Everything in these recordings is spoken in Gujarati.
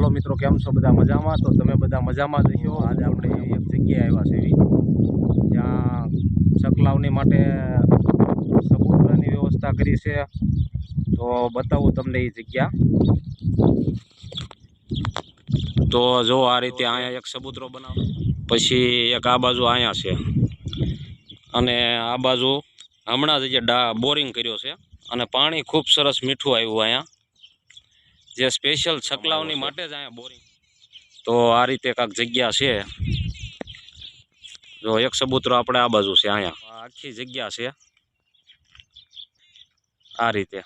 હાલો મિત્રો, કેમ છો બધા? મજામાં? તો તમે બધા મજામાં જ છો? આજે આપણે એક જગ્યાએ આવ્યા છે જ્યાં ચકલાવની માટે સબૂતરાની વ્યવસ્થા કરી છે. તો બતાવું તમને એ જગ્યા. તો જો આ રીતે અહીંયા એક સબૂતરો બનાવો, પછી એક આ બાજુ અહીંયા છે, અને આ બાજુ હમણાં જ બોરિંગ કર્યો છે અને પાણી ખૂબ સરસ મીઠું આવ્યું અહીંયા, જે સ્પેશિયલ ચકલાવની માટે જ અહીંયા બોરિંગ. તો આ રીતે કાંક જગ્યા છે. જો એક સબૂતરો આપણે આ બાજુ છે, અહીંયા આખી જગ્યા છે આ રીતે.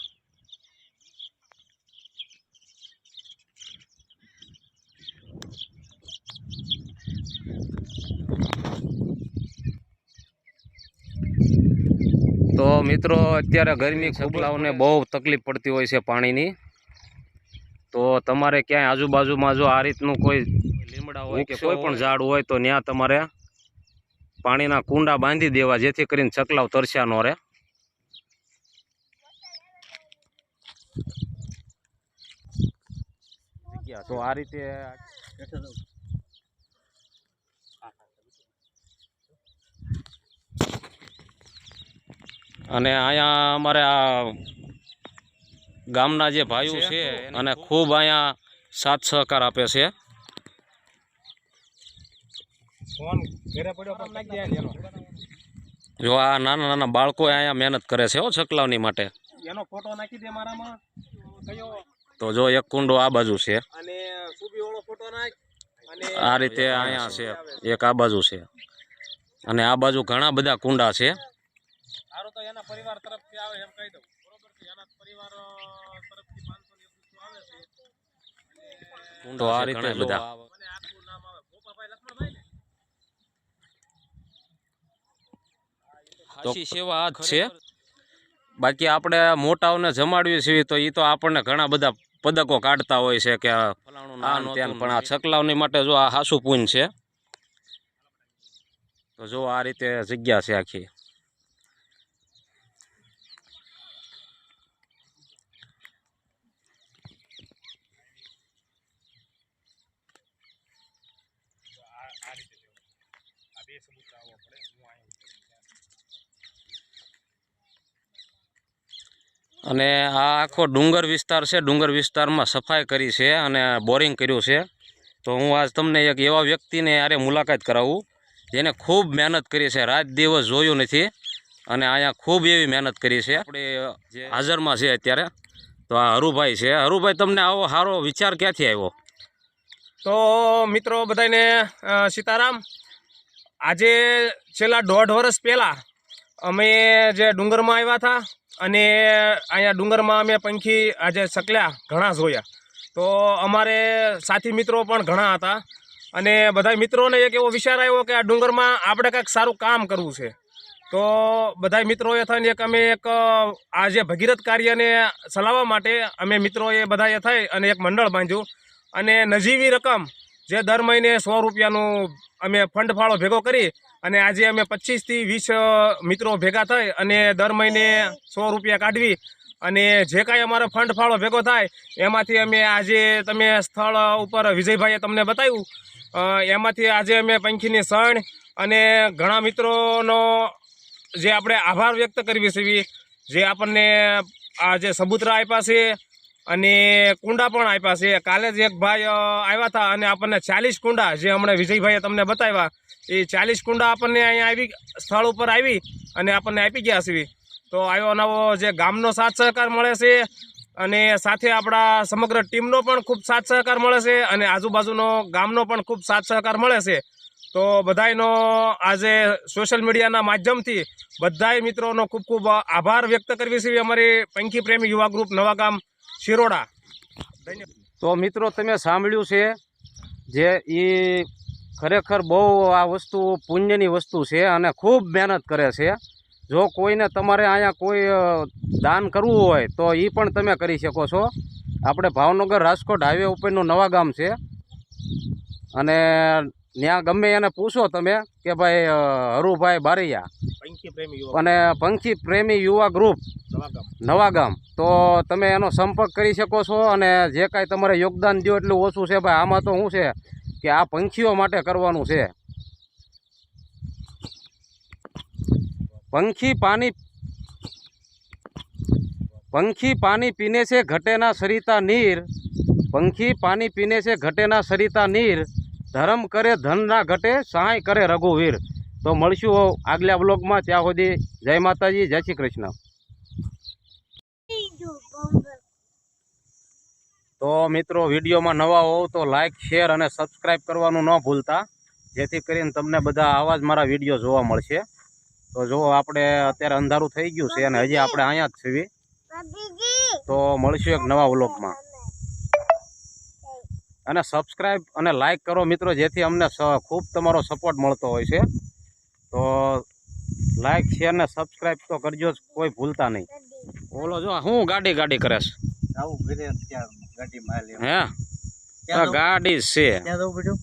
તો મિત્રો, અત્યારે ગરમી ચકલાઓને બહુ તકલીફ પડતી હોય છે પાણીની. તો તમારે ક્યાંય આજુબાજુમાં જો આ રીતનું કોઈ લીમડા હોય કે કોઈ પણ ઝાડ હોય તો ત્યાં તમારે પાણીના કુંડા બાંધી દેવા, જેથી કરીને ચકલાવ તરસ્યા ન રહે. તો આ રીતે અને અહીંયા અમારે આ ગામના જે ભાઈઓ છે અને ખૂબ અહીંયા સાથ સહકાર આપે છે. જો આ નાના નાના બાળકો અહીંયા મહેનત કરે છે ચકલાવની માટે. એનો ફોટો નાખી દે મારામાં. તો જો એક કુંડો આ બાજુ છે, અને સુબી વાળો ફોટો નાખ. અને આ રીતે અહીંયા છે એક, આ બાજુ છે, અને આ બાજુ ઘણા બધા કુંડા છે. સારું, તો એના પરિવાર તરફથી આવે એમ કહી દઉં, બરોબર છે? એના પરિવાર તરફથી 500 ની આવે છે. કુંડો આ રીતે બધા. મને આખું નામ આવે ગોપાભાઈ લક્ષ્મણભાઈ ને. તો સેવા આ જ છે. બાકી આપણે મોટાઓને જમાડવી છીએ તો એ તો આપણને ઘણા બધા પદકો કાઢતા હોય છે કે ફલાણું નામ ત્યાં, પણ આ ચકલાવની માટે જો આ હાસુ પૂન છે. તો જો આ રીતે જગ્યા છે આખી. અને આ આખો ડુંગર વિસ્તાર છે. ડુંગર વિસ્તારમાં સફાઈ કરી છે અને બોરિંગ કર્યું છે. તો હું આજ તમને એક એવા વ્યક્તિને યારે મુલાકાત કરાવું જેને ખૂબ મહેનત કરી છે, રાત દિવસ જોયું નથી, અને અહીંયા ખૂબ એવી મહેનત કરી છે. આપણે જે હાજરમાં છે અત્યારે, તો આ હરુભાઈ છે. હરુભાઈ, તમને આવો સારો વિચાર ક્યાંથી આવ્યો? તો મિત્રો બધાને સીતારામ. આજે છેલ્લા 1.5 વર્ષ પહેલાં અમે જે ડુંગરમાં આવ્યા હતા, અને અહીંયા ડુંગરમાં અમે પંખી આજે ચકલ્યા ઘણા જોયા. તો અમારે સાથી મિત્રો પણ ઘણા હતા, અને બધા મિત્રોને એક એવો વિચાર આવ્યો કે આ ડુંગરમાં આપણે કંઈક સારું કામ કરવું છે. તો બધા મિત્રોએ થઈને એક આ જે ભગીરથ કાર્યને ચલાવવા માટે અમે મિત્રોએ બધાએ થઈ અને એક મંડળ બાંધ્યું, અને નજીવી રકમ જે દર મહિને 100 રૂપિયાનું અમે ફંડ ફાળો ભેગો કરી, અને આજે અમે 25 થી 20 મિત્રો ભેગા થઈ અને દર મહિને 100 રૂપિયા કાઢવી, અને જે કાંઈ અમારો ફંડ ફાળો ભેગો થાય એમાંથી અમે આજે તમે સ્થળ ઉપર વિજયભાઈએ તમને બતાવ્યું, એમાંથી આજે અમે પંખીની શણ અને ઘણા મિત્રોનો જે આપણે આભાર વ્યક્ત કરવી છે, જે આપણને આ જે સબૂતરા આપ્યા છે અને કુંડા પણ આપ્યા છે. કાલે જ એક ભાઈ આવ્યા હતા અને આપણને 40 કુંડા, જે હમણાં વિજયભાઈએ તમને બતાવ્યા, એ 40 કુંડા આપણને અહીંયા આવી સ્થળ ઉપર આવી અને આપણને આપી ગયા છે. તો આવ્યો નવો જે ગામનો સાથ સહકાર મળે છે, અને સાથે આપણા સમગ્ર ટીમનો પણ ખૂબ સાથ સહકાર મળે છે, અને આજુબાજુનો ગામનો પણ ખૂબ સાથ સહકાર મળે છે. તો બધાયનો આજે સોશિયલ મીડિયાના માધ્યમથી બધાય મિત્રોનો ખૂબ ખૂબ આભાર વ્યક્ત કરવી છે અમારી પંખી પ્રેમી યુવા ગ્રુપ નવાગામ શિરોડા. તો મિત્રો, તમે સાંભળ્યું છે જે એ ખરેખર બહુ આ વસ્તુ પુણ્યની વસ્તુ છે અને ખૂબ મહેનત કરે છે. જો કોઈને તમારે અહીંયા કોઈ દાન કરવું હોય તો એ પણ તમે કરી શકો છો. આપણે ભાવનગર રાજકોટ હાઈવે ઉપરનું નવાગામ છે, અને ત્યાં ગમે એને પૂછો તમે કે ભાઈ હરુભાઈ બારૈયા પંખી પ્રેમી અને પંખી પ્રેમી યુવા ગ્રુપ નવા ગામ તો તમે એનો સંપર્ક કરી શકો છો અને જે કાંઈ તમારે યોગદાન દો એટલું ઓછું છે ભાઈ. આમાં તો શું છે કે આ પંખીઓ માટે કરવાનું છે. पंखी पानी पीने से घटे ना सरिता नीर, पंखी पानी पीने से घटे ना सरिता नीर, धर्म करे धन ना घटे सहाय करे रघुवीर. तो मळशुं आगल्या ब्लॉग में. त्या सुधी जय माताजी, जय श्री कृष्ण. तो मित्रों विडियो में नवा हो तो लाइक शेर और सब्सक्राइब करवानुं न भूलता, जेथी करीने तमने बधा आवा ज मारा विडियो जोवा मळशे. तो जो आपणे अत्यारे अंधारू थई गयुं छे अने हजी आपणे अहींया ज छीए. तो मळीशुं एक नवा व्लॉग में. अने सब्सक्राइब अने लाइक करो मित्रों, जेथी अमने खूब तमारो सपोर्ट मळतो होय छे. तो लाइक शेर ने सब्सक्राइब तो करजो, कोई भूलता नहीं. बोलो जो हूँ गाड़ी गाड़ी करेस આવું ઘરે ત્યાં ગાડી માં લે हे गाड़ी से ત્યાં જવું પડ્યું